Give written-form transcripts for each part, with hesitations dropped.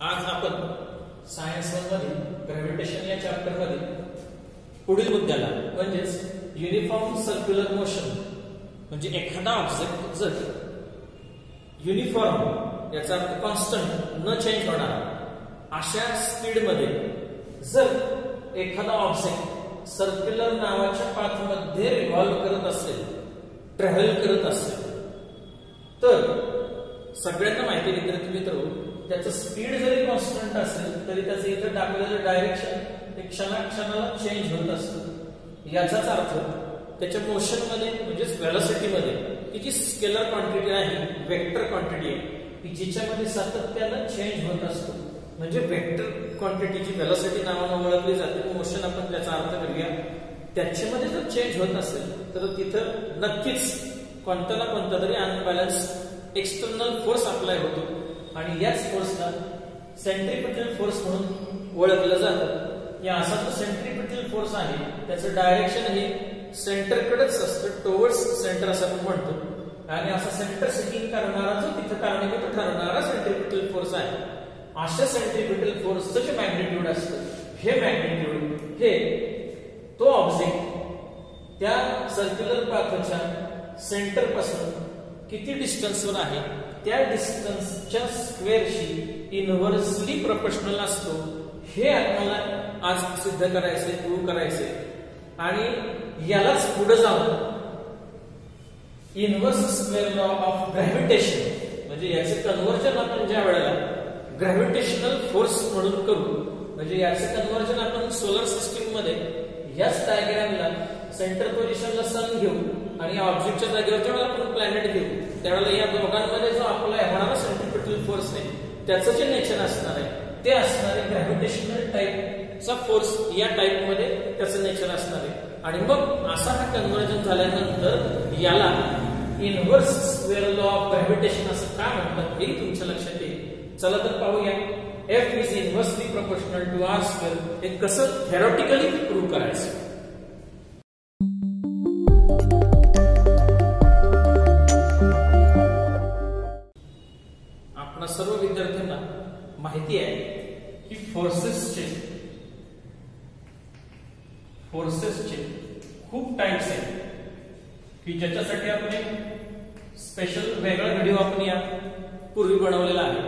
आज आपण सायन्स 1 मध्ये ग्रॅव्हिटेशन या चॅप्टर मध्ये पुढील मुद्द्याला म्हणजेच युनिफॉर्म सर्क्युलर मोशन म्हणजे एखादा ऑब्जेक्ट जर युनिफॉर्म याचा अर्थ कॉन्स्टंट न चेंज होणार अशा स्पीड मध्ये जर एखादा ऑब्जेक्ट सर्क्युलर नावाच्या पाथ मध्ये रिव्हॉल्व करत असेल ट्रॅव्हल करत असेल तर सगळ्यांना माहिती विद्यार्थी मित्र त्याचं स्पीड जरी कॉन्स्टंट असेल तरी त्याचं इथं दाखवलेलं डायरेक्शन एक क्षणाक्षणाला चेंज होत असतं। याचाच अर्थ त्याच्या मोशन मध्ये म्हणजेच वेलोसिटी मध्ये ही जी स्केलर क्वांटिटी आहे वेक्टर क्वांटिटी आहे की जिच्यामध्ये सातत्यानं चेंज होत असतो म्हणजे वेक्टर क्वांटिटीची वेलोसिटी नावाने ओळखली जाते। मोशन आपण त्याचा अर्थ करूया त्याच्यामध्ये जर चेंज होत असेल तर तिथं नक्कीच कोणता ना कोणता तरी अनबॅलन्स एक्सटर्नल फोर्स अप्लाय होतो आणि याच फोर्सला सेंट्रिपिटल फोर्स म्हणून ओळखलं जातं। या असा जो सेंट्रिपिटल फोर्स आहे त्याचं डायरेक्शन हे सेंटरकडेच असतं टुवर्ड्स सेंटर असं आपण म्हणतो आणि असा सेंटर सेटिंग करणारा जो तिथं कारणीभूत ठरणारा सेंट्रिपिटल फोर्स आहे अशा सेंट्रिपिटल फोर्सचं जे मॅग्निट्यूड असतं हे मॅग्निट्यूड हे तो ऑब्जेक्ट त्या सर्क्युलर पाथच्या सेंटर पासून किती डिस्टन्सवर आहे त्या डिस्टन्सच्या स्क्वेअरशी इनव्हर्सली प्रोपोर्शनल असतो हे आपल्याला आज सिद्ध करायचे प्रूव्ह करायचे आणि यालाच पुढे जाऊन inverse square law of gravitation म्हणजे याचे कन्व्हर्जन आपण ज्या वेळेला ग्रॅव्हिटेशनल फोर्स म्हणून करू म्हणजे याचे कन्व्हर्जन आपण सोलर सिस्टीम मध्ये याच डायग्रामला सेंटर पोझिशनला सन घेऊ आणि ऑब्जेक्टच्या जागेवर जेव्हा आपण प्लॅनेट घेऊ त्यावेळेला या दोघांमध्ये जो अप्लाय होणारा सेंट्रिपिटल फोर्स आहे त्याचं जे नेचर असणार आहे ते असणारे ग्रॅव्हिटेशनल टाइपचा फोर्स या टाइप मध्ये त्याचं नेचर असणार आहे आणि मग असा हा कन्व्हर्जन झाल्यानंतर याला inverse square law of gravitation असं का म्हणतात हे तुमच्या लक्षात येईल। चला तर पाहूया F is inversely proportional to R square हे कसं theoretically प्रूव्ह करायचं। आपल्या सर्व विद्यार्थ्यांना माहिती आहे की फोर्सेसचे खूप टाइप्स आहेत की ज्याच्यासाठी आपण एक स्पेशल वेगळा व्हिडिओ आपण या पूर्वी बनवलेला आहे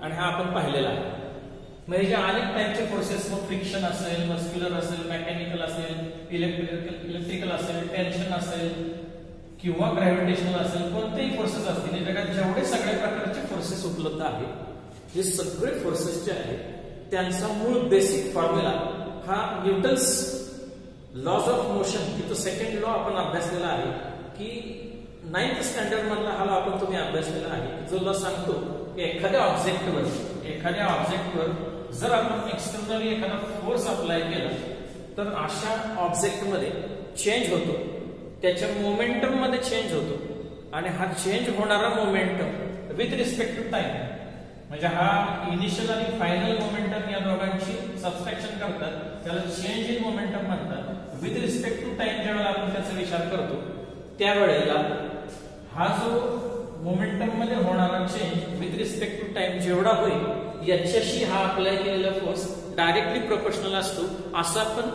आणि हा आपण पाहिलेला आहे। म्हणजे अनेक टाइपचे फोर्सेस मग फ्रिक्शन असेल मस्क्युलर असेल मेकॅनिकल असेल इलेक्ट्रिकल असेल टेन्शन असेल किंवा ग्रॅव्हिटेशनल असेल कोणतेही फोर्सेस असतील जगात जेवढे सगळ्या प्रकारचे फोर्सेस उपलब्ध आहेत हे सगळे फोर्सेस जे आहेत त्यांचा मूळ बेसिक फॉर्म्युला हा न्यूटन्स लॉज ऑफ मोशन की तो सेकंड लॉ आपण अभ्यासलेला आहे की 9th स्टँडर्ड मधला हा लॉ आपण तुम्ही अभ्यासलेला आहे जो लॉ सांगतो की एखाद्या ऑब्जेक्टवर जर आपण एक्सटर्नली एखादा फोर्स अप्लाय केला तर अशा ऑब्जेक्ट मध्ये चेंज होतो त्याच्या मोमेंटम मध्ये चेंज होतो आणि हा चेंज होणारा momentum with respect to time म्हणजे हा इनिशियल आणि फायनल मोमेंटम या दोघांची सबस्ट्रॅक्शन करतात त्याला चेंज इन मोमेंटम म्हणतात। विथ रिस्पेक्ट टू टाइम ज्यावेळेला आपण त्याचा विचार करतो त्यावेळेला हा जो मोमेंटम मध्ये होणारा change with respect to time जेवढा होईल याच्याशी हा अप्लाय केलेला फोर्स डायरेक्टली प्रोपोर्शनल असतो असं आपण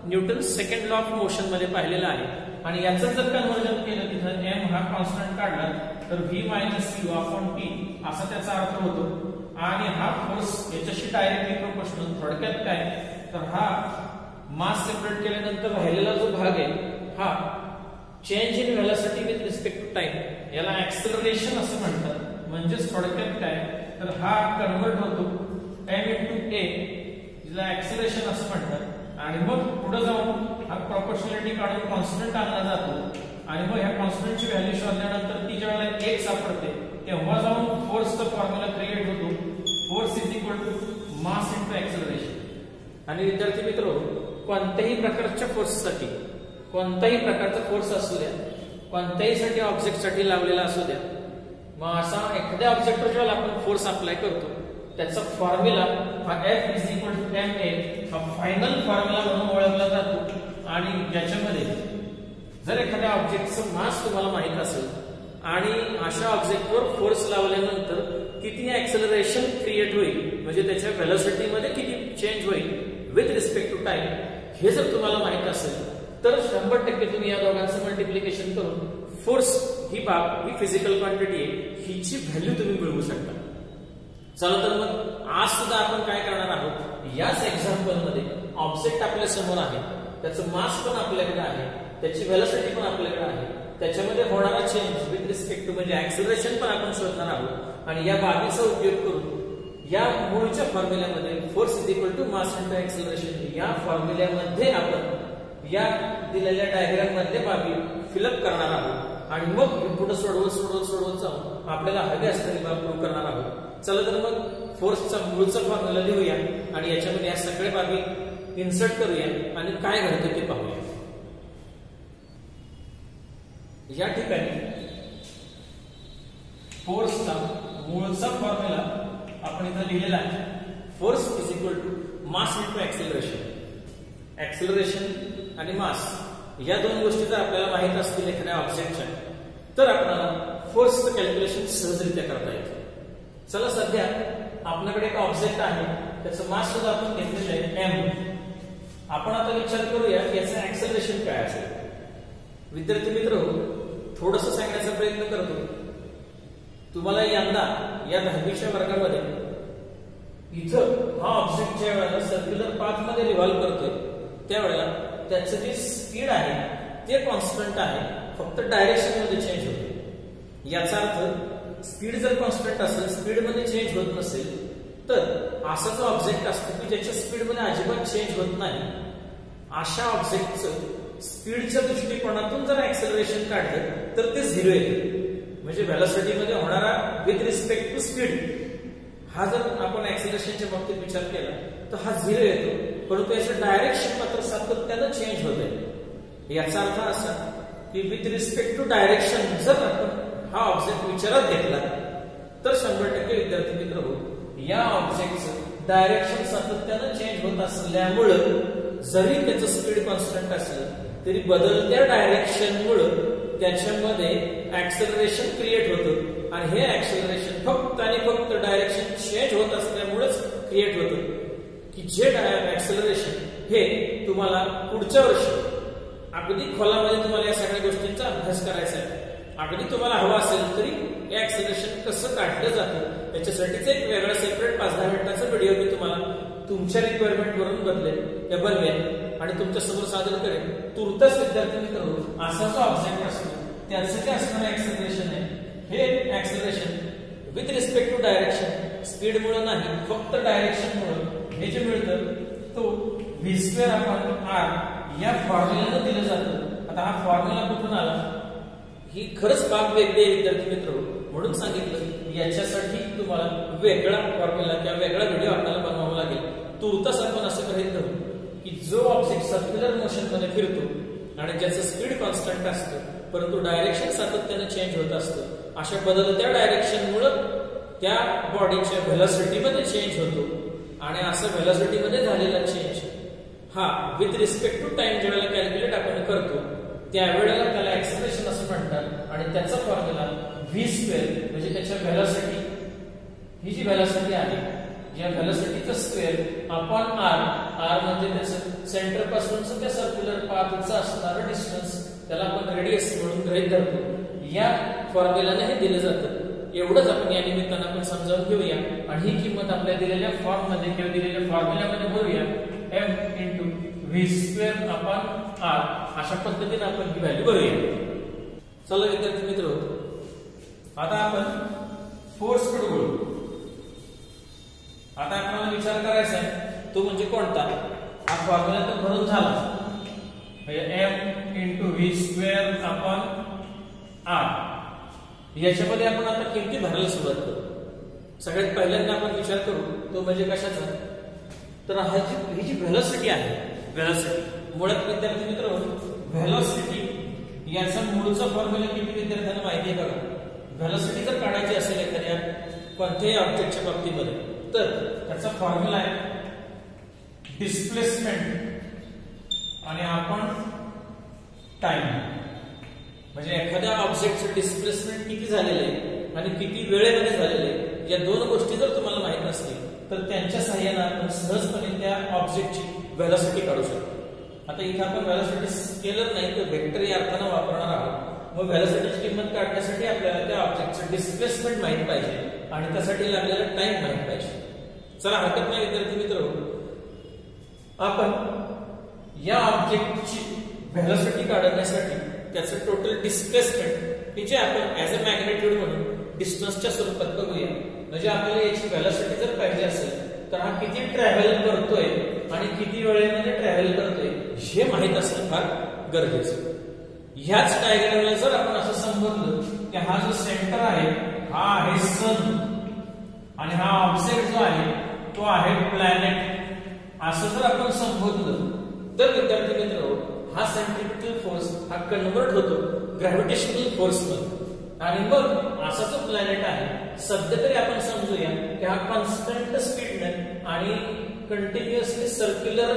Newton second law of motion मध्ये पाहिलेला आहे आणि याचं जर कन्व्हर्जन केलं तिथं m हा कॉन्स्टंट काढला तर v minus u upon t असा त्याचा अर्थ होतो आणि हा फोर्स याच्याशी डायरेक्टली प्रोपोर्शनल थोडक्यात काय तर हा मास सेपरेट केल्यानंतर राहिलेला जो भाग आहे हा change in velocity with respect to time याला ऍक्सेलरेशन असं म्हणतात म्हणजेच थोडक्यात काय तर हा कन्वर्ट होतो m into a जिला ऍक्सेलरेशन असं म्हणतात आणि मग पुढे जाऊन हा प्रोपोर्शनॅलिटी काढून कॉन्स्टंट आणला जातो आणि मग ह्या कॉन्स्टंटची व्हॅल्यू शोधल्यानंतर ती ज्यावेळेला 1 सापडते तेव्हा जाऊन फोर्सचा फॉर्म्युला क्रिएट होतो force is equal to mass into acceleration. आणि विद्यार्थी मित्र कोणत्याही प्रकारच्या फोर्ससाठी कोणताही प्रकारचा फोर्स असू द्या कोणत्याही साठी ऑब्जेक्ट साठी लावलेला असू द्या मग असा एखाद्या ऑब्जेक्टवर जेव्हा आपण फोर्स अप्लाय करतो त्याचा फॉर्म्युला हा F is equal to ma हा फायनल फॉर्म्युला म्हणून ओळखला जातो आणि ज्याच्यामध्ये जर एखाद्या ऑब्जेक्टचं मास तुम्हाला माहित असेल आणि अशा ऑब्जेक्टवर फोर्स लावल्यानंतर किती ऍक्सेलरेशन क्रिएट होईल, म्हणजे त्याच्या व्हेलॉसिटीमध्ये किती चेंज होईल विथ रिस्पेक्ट टू टाइम, हे जर तुम्हाला माहित असेल तर 100% तुम्ही या दोघांचं मल्टिप्लिकेशन करून फोर्स ही बाब, ही फिजिकल क्वांटिटी आहे, हिची व्हॅल्यू तुम्ही मिळवू शकता. चला तर मग आज सुद्धा आपण काय करणार आहोत, याच एक्झाम्पल मध्ये ऑब्जेक्ट आपल्या समोर आहे, त्याचं मास पण आपल्याकडे आहे, त्याची व्हेलॉसिटी पण आपल्याकडे आहे, त्याच्यामध्ये होणारा चेंज विथ रिस्पेक्ट टू म्हणजे ऍक्सेलरेशन पण आपण शोधणार आहोत. आणि या बाबीचा उपयोग करून या मूळच्या फॉर्म्युल्यामध्ये force is equal to mass into acceleration या फॉर्म्युल्यामध्ये आपण या दिलेल्या डायग्राम मधले बाबी फिलअप करणार आहोत आणि मग पुढे सोडवत जाऊन आपल्याला हवे असलेली बाब प्रूव्ह करणार आहोत. चला तर मग फोर्सचा मूळचा फॉर्म्युला लिहूया आणि याच्यामध्ये या सगळ्या बाबी इन्सर्ट करूया आणि काय घडतं ते पाहूया. या ठिकाणी फोर्सचा मूळचा फॉर्म्युला आपण इथं लिहिलेला आहे. Force is equal to mass into acceleration. Acceleration आणि मास या दोन गोष्टी जर आपल्याला माहित असतील एखाद्या ऑब्जेक्टच्या, तर आपल्याला फोर्सचं कॅल्क्युलेशन सहजरित्या करता येतं. चला सध्या आपल्याकडे एक ऑब्जेक्ट आहे, त्याचं मास सुद्धा आपण घेतलेलं आहे एम. आपण आता विचार करूया की याचं ऍक्सेलरेशन काय असेल. विद्यार्थी मित्र, थोडस सांगण्याचा प्रयत्न करतो. तुम्हाला यंदा या 10वीच्या वर्गामध्ये इथं हा ऑब्जेक्ट ज्या वेळेला सर्क्युलर पाथ मध्ये रिव्हॉल्व करतोय त्यावेळेला त्याचं जे स्पीड आहे ते कॉन्स्टंट आहे, फक्त डायरेक्शन मध्ये चेंज होते. याचा अर्थ स्पीड जर कॉन्स्टंट असेल, स्पीड मध्ये चेंज होत नसेल, तर असा जो ऑब्जेक्ट असतो की ज्याच्या स्पीड मध्ये अजिबात चेंज होत नाही, अशा ऑब्जेक्टचं स्पीडच्या दृष्टिकोनातून जर ऍक्सेलरेशन काढलं तर ते 0 येते. म्हणजे व्हेलॉसिटी मध्ये होणारा विथ रिस्पेक्ट टू स्पीड हा जर आपण ऍक्सेलरेशनच्या बाबतीत विचार केला तर हा 0 येतो, परंतु याचं डायरेक्शन मात्र सातत्यानं चेंज होत आहे. याचा अर्थ असा की विथ रिस्पेक्ट टू डायरेक्शन जर आपण हा ऑब्जेक्ट विचारात घेतला तर 100% विद्यार्थी मित्र हो, या ऑब्जेक्टचं डायरेक्शन सातत्यानं चेंज होत असल्यामुळं जरी त्याचं स्पीड कॉन्स्टंट असलं तरी बदलत्या डायरेक्शनमुळे त्याच्यामध्ये ऍक्सेलरेशन क्रिएट होतं आणि हे ऍक्सेलरेशन फक्त आणि फक्त डायरेक्शन चेंज होत असल्यामुळेच क्रिएट होतं, की जे ऍक्सेलरेशन हे तुम्हाला पुढच्या वर्षी अगदी खोलामध्ये तुम्हाला या सगळ्या गोष्टींचा अभ्यास करायचा आहे. अगदी तुम्हाला हवा असेल तरी हे ऍक्सेलरेशन कसं काढलं जातं याच्यासाठीच एक वेगळा सेपरेट 5-10 मिनिटाचा व्हिडिओ मी तुम्हाला तुमच्या रिक्वायरमेंट वरून बनवेन आणि तुमच्या समोर सादर करेन. तुर्तास विद्यार्थी मित्र, असा जो ऑब्जेक्ट असतो त्याचं जे असणारं ऍक्सेलरेशन आहे हे acceleration with respect to direction, speed मुळे नाही फक्त डायरेक्शन मुळे हे जे मिळतं तो v²/r या फॉर्म्युल्यानं दिलं जातं. आता हा फॉर्म्युला कुठून आला ही खरंच बाब वेगळी आहे विद्यार्थी मित्र, म्हणून सांगितलं याच्यासाठी तुम्हाला वेगळा फॉर्म्युला किंवा वेगळा व्हिडिओ आपल्याला बनवावा लागेल. तुर्तास आपण असं गृहीत धरू की जो ऑब्जेक्ट सर्क्युलर मोशन मध्ये फिरतो आणि ज्याचं स्पीड कॉन्स्टंट असतं परंतु डायरेक्शन सातत्यानं चेंज होत असतं, अशा बदलत्या डायरेक्शनमुळे त्या बॉडीच्या व्हेलॉसिटी मध्ये चेंज होतो आणि असं व्हेलॉसिटी मध्ये झालेला चेंज हा विथ रिस्पेक्ट टू टाइम ज्यावेळेला कॅल्क्युलेट आपण करतो त्यावेळेला त्याला ऍक्सेलरेशन असं म्हणतात आणि त्याचा फॉर्म्युला v² म्हणजे त्याच्या व्हेलॉसिटी, ही जी व्हेलॉसिटी आहे या व्हेलॉसिटीचा स्क्वेअर अपॉन r म्हणजे त्याचं सेंटर पासूनच त्या सर्क्युलर पाथचं असणारं डिस्टन्स, त्याला आपण रेडियस म्हणून गृहीत धरतो. या फॉर्म्युलाने हे दिलं जातं. एवढंच आपण या निमित्तानं आपण समजावून घेऊया आणि ही किंमत आपल्या दिलेल्या फॉर्म मध्ये किंवा दिलेल्या फॉर्म्युल्यामध्ये भरूया. m × v²/r अशा पद्धतीने आपण ही व्हॅल्यू भरूया. चला विद्यार्थी मित्र, आता आपण फोर्स कडे वळू. आता आपल्याला विचार करायचा आहे तो म्हणजे कोणता. हा फॉर्म्युला तर भरून झाला, m × v²/r. याच्यामध्ये आपण आता किमती भरायला सुरुवात करू. सगळ्यात पहिल्यांदा आपण विचार करू तो म्हणजे कशाचा, तर ही जी व्हेलॉसिटी आहे, व्हेलॉसिटी मुळात विद्यार्थी मित्र व्हेलॉसिटी याचा मूळचा फॉर्म्युला किती विद्यार्थ्यांना माहिती आहे बघा. व्हेलॉसिटी जर काढायची असेल एखाद्या कोणत्याही ऑब्जेक्टच्या बाबतीमध्ये तर त्याचा फॉर्म्युला आहे डिस्प्लेसमेंट आणि आपण टाइम. म्हणजे एखाद्या ऑब्जेक्टचं डिस्प्लेसमेंट किती झालेलं आहे आणि किती वेळेमध्ये झालेलं आहे या दोन गोष्टी जर तुम्हाला माहित नसतील तर त्यांच्या सहाय्याने आपण सहजपणे त्या ऑब्जेक्टची व्हेलॉसिटी काढू शकतो. आता इथे आपण व्हेलॉसिटी स्केलर नाही तर वेक्टर या अर्थाने वापरणार आहोत. मग व्हेलॉसिटीची किंमत काढण्यासाठी आपल्याला त्या ऑब्जेक्टचं डिस्प्लेसमेंट माहित पाहिजे आणि त्यासाठी लागलेला टाइम माहित पाहिजे. चला हरकत नाही विद्यार्थी मित्र, आपण या ऑब्जेक्टची व्हेलॉसिटी काढण्यासाठी त्याचं टोटल डिस्प्लेसमेंट जे आपण ऍज अ मॅग्नेट्यूड म्हणून डिस्टन्सच्या स्वरूपात बघूया. म्हणजे आपल्याला याची व्हेलॉसिटी जर पाहिजे असेल तर हा किती ट्रॅव्हल करतोय आणि किती वेळेमध्ये ट्रॅव्हल करतोय हे माहित असणं फार गरजेचं. ह्याच डायग्रामला जर आपण असं समजलं की हा जो सेंटर आहे हा आहे सन आणि हा ऑब्जेक्ट जो आहे तो आहे प्लॅनेट, असं जर आपण संबोधलं तर विद्यार्थी मित्र हा सेंट्रिपिटल फोर्स हा कन्वर्ट होतो ग्रॅव्हिटेशनल फोर्स मध्ये आणि मग असा जो प्लॅनेट आहे सध्या तरी आपण समजूया की हा कॉन्स्टंट स्पीडने आणि कंटिन्युअसली सर्क्युलर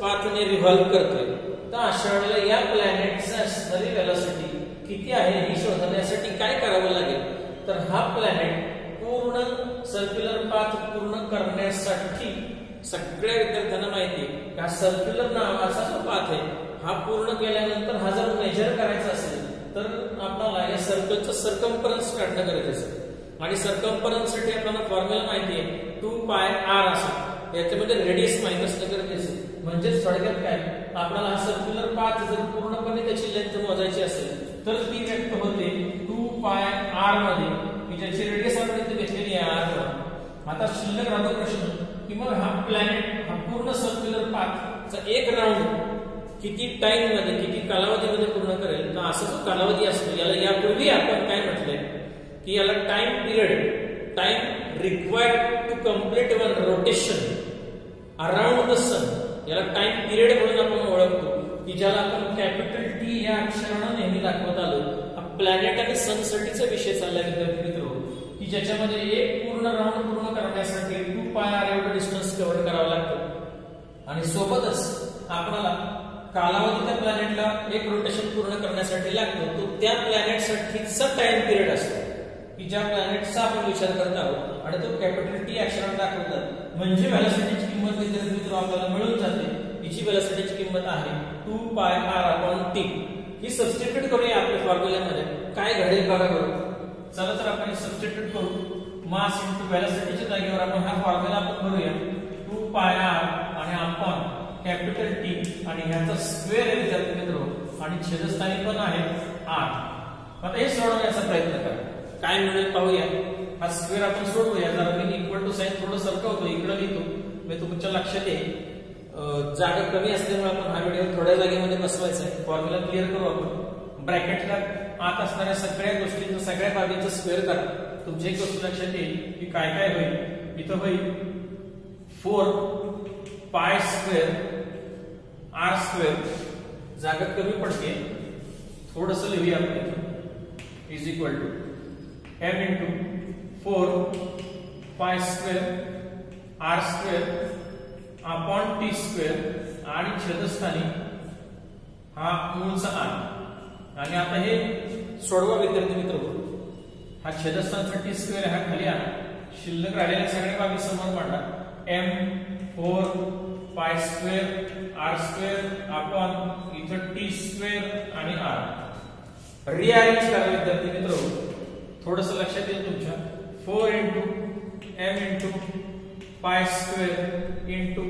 पाथने रिव्हॉल्व करतोय. तर अशा वेळेला या प्लॅनेटची असणारी व्हेलॉसिटी किती आहे हे शोधण्यासाठी काय करावं लागेल तर हा प्लॅनेट पूर्ण सर्क्युलर पाथ पूर्ण करण्यासाठी सगळ्या विद्यार्थ्यांना माहिती आहे की हा सर्क्युलर नावाचा जो पाथ आहे हा पूर्ण केल्यानंतर हा जर मेजर करायचा असेल तर आपल्याला या सर्कलचं सर्कम्फरन्स काढणं गरजेचं आहे आणि सर्कम्फरन्स साठी आपल्याला फॉर्म्युला माहिती आहे 2πr असं. याच्यामध्ये रेडियस माहित असणं गरजेचं आहे. म्हणजेच थोडक्यात काय आपल्याला हा सर्क्युलर पाथ जर पूर्णपणे त्याची लेंथ मोजायची असेल तर ती व्यक्त होते 2πr मध्ये की ज्याची रेडियस आपण इथे घेतलेली आहे r. आता शिल्लक राहतो प्रश्न की मग हा प्लॅनेट हा पूर्ण सर्क्युलर पाथचा एक राऊंड किती टाइम मध्ये किती कालावधीमध्ये पूर्ण करेल. तर असा जो कालावधी असतो याला यापूर्वी आपण काय म्हटलंय की याला time period time required to complete one rotation around the sun याला टाइम पिरियड म्हणून आपण ओळखतो की ज्याला आपण कॅपिटल टी या अक्षरानं नेहमी दाखवत आलो. हा प्लॅनेट आणि सन साठीचा विषय चालला विद्यार्थी मित्र की ज्याच्यामध्ये एक पूर्ण राऊंड पूर्ण करण्यासाठी 2πr एवढं डिस्टन्स कव्हर करावं लागतं आणि सोबतच आपल्याला कालावधी त्या प्लॅनेटला एक रोटेशन पूर्ण करण्यासाठी लागतो तो त्या प्लॅनेटसाठीचा टाइम पिरियड असतो की ज्या प्लॅनेटचा आपण विचार करत आहोत आणि तो कॅपिटल टी अक्षरात दाखवतात. म्हणजे व्हेलॉसिटीची किंमत विद्यार्थी मित्र आपल्याला मिळून जाते. हिची व्हेलॉसिटीची किंमत आहे 2πr/t. ही सबस्टिट्यूट करूया आपल्या फॉर्म्युल्यामध्ये. काय घडेल बघा बरोबर. चला तर आपण सबस्टिट्यूट करू. मास इंटू व्हेलॉसिटीच्या जागेवर आपण हा फॉर्म्युला आपण भरूया 2πr आणि अपॉन कॅपिटल टी आणि ह्याचा स्क्वेअर आहे विद्यार्थी मित्र आणि छेदस्थानी पण आहे r. आता हे सोडवण्याचा प्रयत्न करा काय मिळेल पाहूया. हा स्क्वेअर आपण सोडवूया. जरा मी इक्वल टू साइन थोडं सरकवतो इकडे लिहितो मी तुमच्या लक्षात येईल. जागा कमी असल्यामुळे आपण हा व्हिडिओ थोड्या जागेमध्ये बसवायचा आहे. फॉर्म्युला क्लिअर करू आपण. ब्रॅकेटला आत असणाऱ्या सगळ्या गोष्टींचं सगळ्या बाबींचं स्क्वेअर करा. तुमच्या एक गोष्ट लक्षात येईल की काय काय होईल. इथं होईल 4π² r². जागा कमी पडते थोडस लिहूया आपण is equal to m into 4π² r² upon t² आणि छेदस्थानी हा मूळचा r. आणि आता हे सोडवा विद्यार्थी मित्र. हा छेदस्थानचा t² हा खाली आणा. शिल्लक राहिलेल्या सगळ्या बाबी समोर मांडा. m 4π² r² अपॉन इथं t² आणि r. रिअरेंज करा विद्यार्थी मित्र. थोडस लक्षात येईल तुमच्या. 4 into m into π² into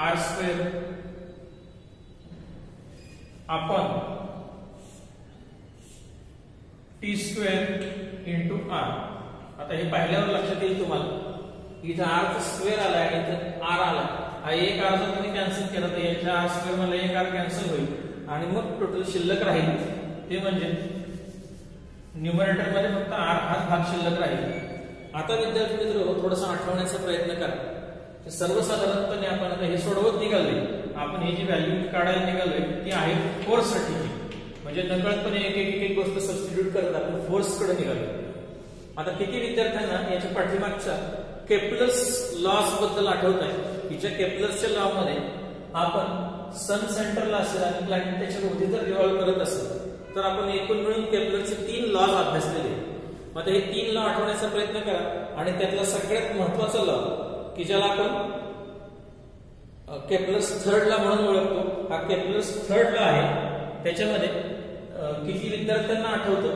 r² upon t² into r. आता हे पाहिल्यावर लक्षात येईल तुम्हाला इथं r चा स्क्वेअर आला आणि इथं r आला. हा एक r जर तुम्ही कॅन्सल केला तर याच्या r² मध्ये एक r कॅन्सल होईल आणि मग टोटल शिल्लक राहील ते म्हणजे न्यूमरेटर मध्ये फक्त r हा भाग शिल्लक राहील. आता विद्यार्थी मित्र थोडंसं आठवण्याचा प्रयत्न करा. सर्वसाधारणपणे आपण आता हे सोडवत निघालोय. आपण ही जी व्हॅल्यू काढायला निघालोय ती आहे फोर्स साठीची. म्हणजे नकळतपणे एक एक गोष्ट सबस्टिट्यूट करत आपण फोर्स कडे निघालोय. आता किती विद्यार्थ्यांना याच्या पाठीमागच्या केप्लर्स लॉज बद्दल आठवत आहे की ज्या केप्लर्सच्या लॉ मध्ये आपण सन सेंटरला असेल आणि प्लॅनेट त्याच्या भोवती जर रिव्हॉल्व करत असेल तर आपण एकूण मिळून केप्लरचे 3 लॉज अभ्यासलेले. आता हे 3 लॉ आठवण्याचा प्रयत्न करा. आणि त्यातला सगळ्यात महत्वाचा लॉ की ज्याला आपण केप्लर्स थर्ड लॉ म्हणून ओळखतो, हा केप्लर्स थर्ड लॉ आहे. त्याच्यामध्ये किती विद्यार्थ्यांना आठवतं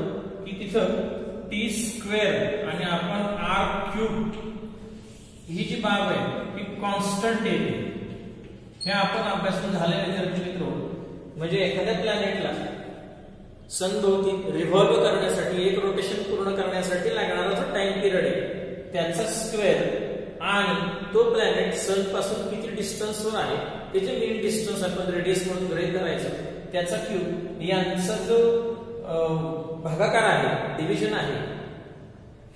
की तिथं टी स्क्वेअर आणि आपण आर क्यूब ही जी बाब आहे ती कॉन्स्टंट येते. हे आपण अभ्यासून झाले विद्यार्थी मित्र. म्हणजे एखाद्या प्लॅनेटला सनभोवती रिव्हॉल्व करण्यासाठी एक रोटेशन पूर्ण करण्यासाठी लागणारा जो टाइम पिरियड आहे त्याचा स्क्वेअर आणि तो प्लॅनेट सन पासून किती डिस्टन्सवर आहे त्याचे मीन डिस्टन्स आपण रेडियस म्हणून गृहीत करायचं, त्याचा क्यूब यांचा जो भागाकार आहे, डिव्हिजन आहे,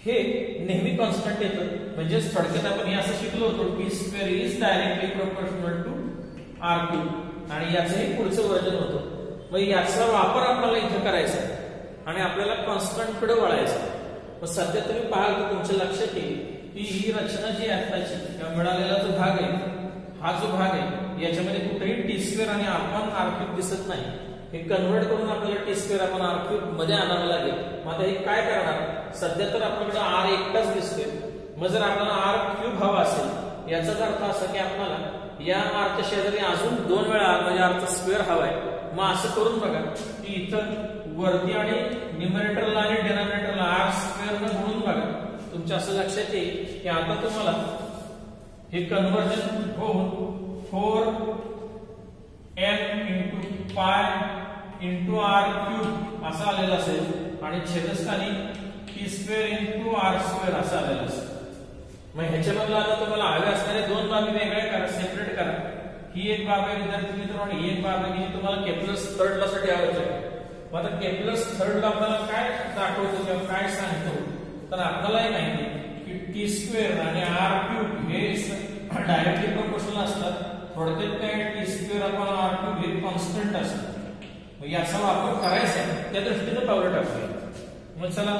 हे नेहमी कॉन्स्टंट येतं. म्हणजे थोडक्यात आपण हे असं शिकलो होतो T square is directly proportional to R cube आणि याचं हे पुढचं वर्जन होतं. मग याचा वापर आपल्याला इथं करायचा आणि आपल्याला कॉन्स्टंट कडे वळायचं. मग सध्या तुम्ही पाहाल की तुमच्या लक्षात येईल की ही रचना जी आहे त्याची मिळालेला जो भाग आहे, हा जो भाग आहे याच्यामध्ये कुठेही टी स्क्वेअर आणि आपण आर क्यूब दिसत नाही. हे कन्वर्ट करून आपल्याला टी स्क्वेअर आपण आर क्यूब मध्ये आणावं लागेल. मग आता हे काय करणार, सध्या तर आपल्याकडे आर एकटाच दिसतोय. मग जर आपल्याला आर क्यूब हवा असेल याचाच अर्थ असा की आपल्याला या आरच्या शेजारी अजून 2 वेळा आर म्हणजे आरचा स्क्वेअर हवाय. मग असं करून बघा की इथं वरती आणि न्यूमरेटरला आणि डिनॉमिनेटरला आर स्क्वेअर न गुणून बघा. तुमच्या असं लक्षात येईल की आता तुम्हाला हे कन्वर्जन होऊन 4m into pi into R cube असं आलेलं असेल आणि छेदस्थानी T square into R square असं आलेलं असेल. मग ह्याच्यामधला आता तुम्हाला हवे असणारे 2 बाबी वेगळ्या करा, सेपरेट करा. ही एक बाब आहे विद्यार्थी मित्र आणि ही एक बाब आहे की तुम्हाला केप्लर्स थर्ड लॉ साठी आवश्यक आहे. मग आता केप्लर्स थर्ड लॉ आपल्याला काय दाखवतो किंवा काय सांगतो, तर आपल्यालाही माहिती की टी स्क्वेअर आणि आर क्यूब हे डायरेक्टली प्रोपोर्शनल असतात. थोडक्यात काय, T square upon R cube हे कॉन्स्टंट असतं. मग याचा वापर करायचा त्या दृष्टीने पावलं टाकूया. मग चला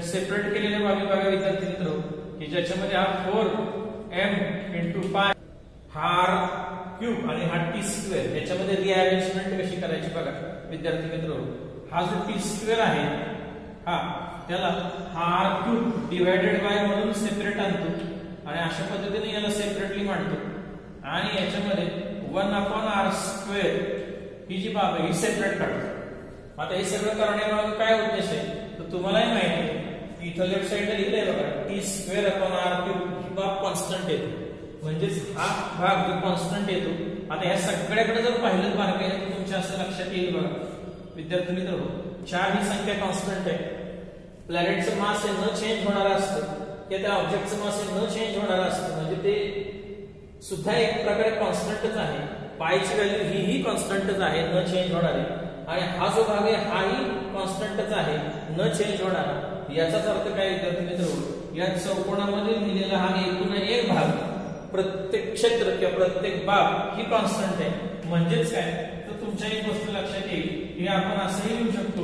सेपरेट केलेल्या बाबी बघा विद्यार्थी मित्र की ज्याच्यामध्ये हा 4m इंटू पाय हा आर क्यूब आणि हा टी स्क्वेअर याच्यामध्ये रिअरेंजमेंट कशी करायची बघा विद्यार्थी मित्र. हा जो टी स्क्वेअर आहे हा त्याला हा आर क्यूब डिवायडेड बाय म्हणून सेपरेट आणतो आणि अशा पद्धतीने याला सेपरेटली मांडतो आणि याच्यामध्ये 1 अपॉन आर स्क्वेअर ही जी बाब आहे ही सेपरेट काढतो. आता हे सगळं करण्यामागे काय उद्देश आहे तर तुम्हालाही माहिती आहे की इथं लेफ्ट साइडला लिहिलंय बघा T square upon R cube ही बाब कॉन्स्टंट येतो. म्हणजेच हा भाग जो कॉन्स्टंट येतो. आता या सगळ्याकडे जर पाहिलं बारकाईने तुमच्या असं लक्षात येईल बघा विद्यार्थी मित्र, 4 ही संख्या कॉन्स्टंट आहे. प्लॅनेटचं मास हे न चेंज होणार असतं किंवा त्या ऑब्जेक्टचं मास हे न चेंज होणार असतं. म्हणजे ते सुद्धा एक प्रकारे कॉन्स्टंटच आहे. पायची व्हॅल्यू ही कॉन्स्टंटच आहे, न चेंज होणारी. आणि हा जो भाग आहे हाही कॉन्स्टंटच आहे, न चेंज होणारा. याचाच अर्थ काय विद्यार्थी मित्र, या चौकोनामध्ये लिहिलेला हा एकूण एक भाग, प्रत्येक क्षेत्र किंवा प्रत्येक बाब ही कॉन्स्टंट आहे. म्हणजेच काय तर तुमच्या एक गोष्ट लक्षात येईल की आपण असंही लिहू शकतो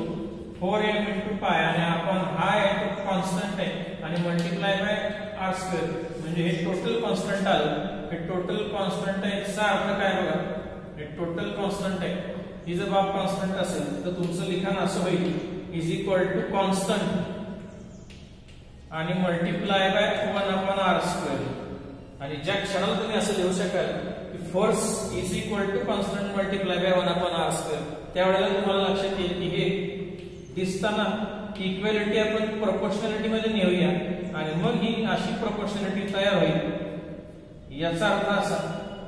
4m इंटू पाय आणि आपण हा आहे तो कॉन्स्टंट आहे आणि मल्टिप्लाय बाय आर स्क्वेअर म्हणजे हे टोटल कॉन्स्टंट आलं. हे टोटल कॉन्स्टंट आहे याचा अर्थ काय बघा, हे टोटल कॉन्स्टंट आहे. ही जर बाब कॉन्स्टंट असेल तर तुमचं लिखाण असं होईल इज इक्वल टू कॉन्स्टंट आणि multiply by 1 upon R square. आणि ज्या क्षणाला तुम्ही असं लिहू शकाल की force is equal to constant multiply by 1 upon R square, त्यावेळेला तुम्हाला लक्षात येईल की हे दिसताना इक्वॅलिटी आपण प्रोपोर्शनॅलिटी मध्ये नेऊया आणि मग ही अशी प्रोपोर्शनॅलिटी तयार होईल. याचा अर्थ असा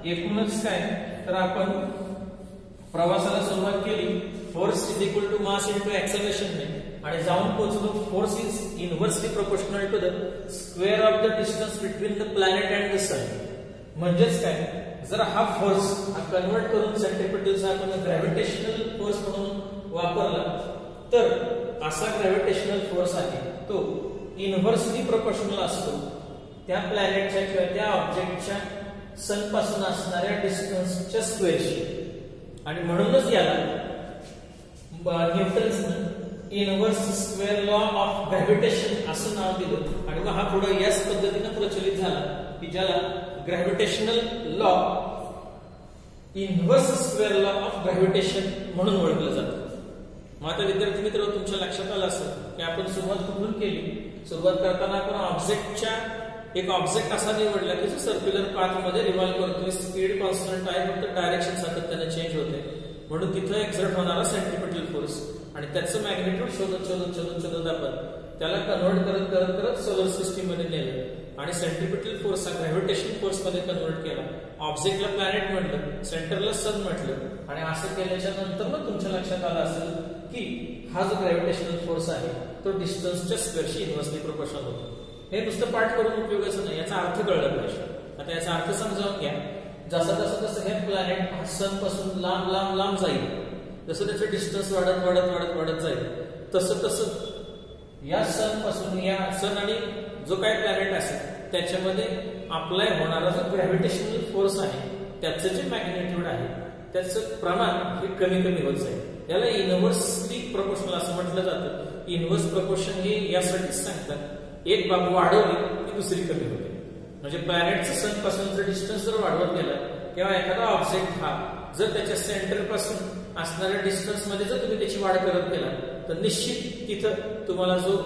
एकूणच काय तर आपण प्रवासाला सुरुवात केली force is equal to mass into acceleration ने आणि जाऊन पोहोचलो force is inversely proportional to the square of the distance between the planet and the sun. म्हणजेच काय, जर हा फोर्स हा कन्वर्ट करून सेंट्रिपिटलचा आपण ग्रॅव्हिटेशनल फोर्स म्हणून वापरला तर असा ग्रॅव्हिटेशनल फोर्स आहे तो इनव्हर्सली प्रोपोर्शनल असतो त्या प्लॅनेटच्या किंवा त्या ऑब्जेक्टच्या सन पासून असणाऱ्या डिस्टन्सच्या स्क्वेअरशी. आणि म्हणूनच याला न्यूटन्सने inverse square law of gravitation असं नाव दिलं आणि मग हा पुढे याच पद्धतीने प्रचलित झाला की ज्याला gravitational law inverse square law of gravitation म्हणून ओळखलं जातं. मग आता विद्यार्थी मित्र तुमच्या लक्षात आलं असं की आपण सुरुवात कुठून केली सुरुवात करताना आपण ऑब्जेक्टच्या एक ऑब्जेक्ट असा निवडला की जो सर्क्युलर पाथ मध्ये रिव्हॉल्व करतोय, स्पीड कॉन्स्टंट आहे, फक्त डायरेक्शन सातत्याने चेंज होते, म्हणून तिथं एक्झर्ट होणारा सेंट्रिपिटल फोर्स आणि त्याचं मॅग्निट्यूड शोधत आपण त्याला कन्व्हर्ट करत सोलर सिस्टीम मध्ये नेलं आणि सेंट्रिपिटल फोर्स हा ग्रॅव्हिटेशन फोर्स मध्ये कन्व्हर्ट केला. ऑब्जेक्टला प्लॅनेट म्हटलं, सेंटरला सन म्हटलं आणि असं केल्याच्या नंतर मग तुमच्या लक्षात आलं असेल की हा जो ग्रॅव्हिटेशनल फोर्स आहे तो डिस्टन्सच्या स्क्वेअरशी इन्व्हर्सली प्रोपोर्शनल होतो. हे नुसतं पाठ करून उपयोगाचं नाही, याचा अर्थ कळला पाहिजे. आता याचा अर्थ समजावून घ्या. जसं हे प्लॅनेट सन पासून लांब जाईल, जसं त्याचं डिस्टन्स वाढत जाईल, तसं या सन पासून या सन आणि जो काही प्लॅनेट असेल त्याच्यामध्ये अप्लाय होणारा जो ग्रॅव्हिटेशनल फोर्स आहे त्याचं जे मॅग्निट्यूड आहे त्याचं प्रमाण हे कमी होत जाईल. याला इनव्हर्सली प्रोपोर्शनल असं म्हटलं जातं. इनव्हर्स प्रोपोर्शन हे यासाठीच सांगतात, एक बाब वाढवली की दुसरी कमी होते. म्हणजे प्लॅनेटचं सन पासूनचं डिस्टन्स जर वाढवत गेलं किंवा एखादा ऑब्जेक्ट हा जर त्याच्या सेंटर पासून असणाऱ्या डिस्टन्स मध्ये जर तुम्ही त्याची वाढ करत गेला तर निश्चित तिथं तुम्हाला जो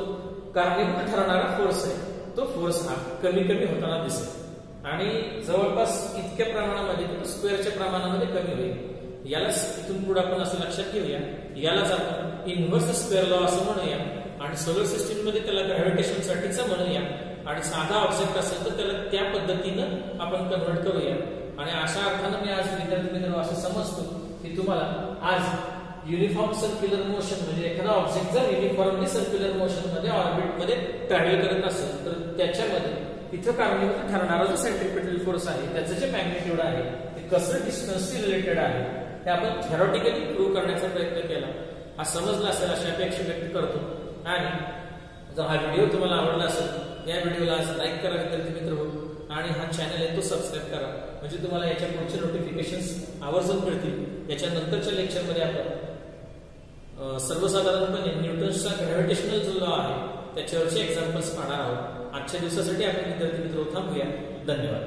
कारणीभूत ठरणारा फोर्स आहे तो फोर्स हा कमी होताना दिसेल आणि जवळपास इतक्या प्रमाणामध्ये स्क्वेअरच्या प्रमाणामध्ये कमी होईल. याला इथून पुढे आपण असं लक्षात घेऊया, यालाच आपण इन्व्हर्स स्क्वेअर लॉ असं म्हणूया आणि सोलर सिस्टीम मध्ये त्याला ग्रॅव्हिटेशन साठीचा म्हणूया आणि साधा ऑब्जेक्ट असेल तर त्याला त्या पद्धतीनं आपण कन्व्हर्ट करूया. आणि अशा अर्थानं मी आज विद्यार्थी मित्रांनो असं समजतो की तुम्हाला आज युनिफॉर्म सर्क्युलर मोशन म्हणजे एखादा ऑब्जेक्ट जर युनिफॉर्मली सर्क्युलर मोशन मध्ये ऑर्बिट मध्ये ट्रॅव्हल करत असेल तर त्याच्यामध्ये तिथं कारणीभूत ठरणारा जो सेंट्रिपिटल फोर्स आहे त्याचं जे मॅग्निट्यूड आहे ते कसं डिस्टन्सशी रिलेटेड आहे हे आपण थेरॉटिकली प्रूव्ह करण्याचा प्रयत्न केला. हा समजला असेल अशी अपेक्षा व्यक्त करतो. आणि जर हा व्हिडिओ तुम्हाला आवडला असेल या व्हिडिओला लाईक करा विद्यार्थी मित्र हो आणि हा चॅनल आहे तो सबस्क्राईब करा म्हणजे तुम्हाला याच्या पुढचे नोटिफिकेशन्स आवर्जून मिळतील. याच्या नंतरच्या लेक्चरमध्ये आपण सर्वसाधारणपणे न्यूटन्सचा ग्रॅव्हिटेशनल जो लॉ आहे त्याच्यावरचे एक्झाम्पल्स पाहणार आहोत. आजच्या दिवसासाठी आपण विद्यार्थी मित्र थांबूया. धन्यवाद.